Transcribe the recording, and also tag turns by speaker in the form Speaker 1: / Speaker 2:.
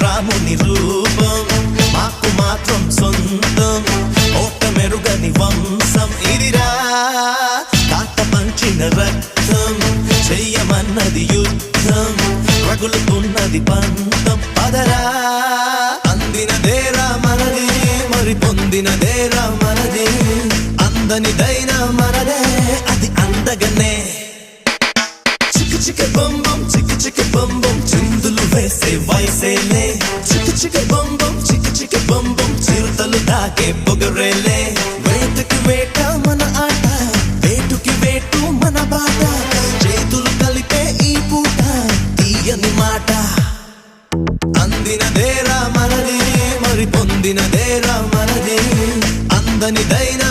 Speaker 1: రాముని రూపం మాకు మాత్రం సొంతం ఓట మెరుగని వంశం ఇదిరా కాట పంచిన రక్తం చెయ్యమన్నది యుద్ధం రగులుతున్నది పంతం పదరా అందినదేరా మనది మరి పొందినదేరా మనది అందనిదైనా మనదే అది అందగనే చిక్కు చిక్కు బొంబం చిక్కు చిక్కు బొంబం చిందులు వేసే వయసేలే చిక్కు బొంబం చిక్కు బొంబం చిరుతలు దాకే పొగరేలే వేటకి వేట మన ఆట వేటుకి వేటు మన బాట చేతులు కలిపే ఈ పూట తీయని మాట అందినదేరా మనది మరి పొందినదేరా మనది అందనిదైనా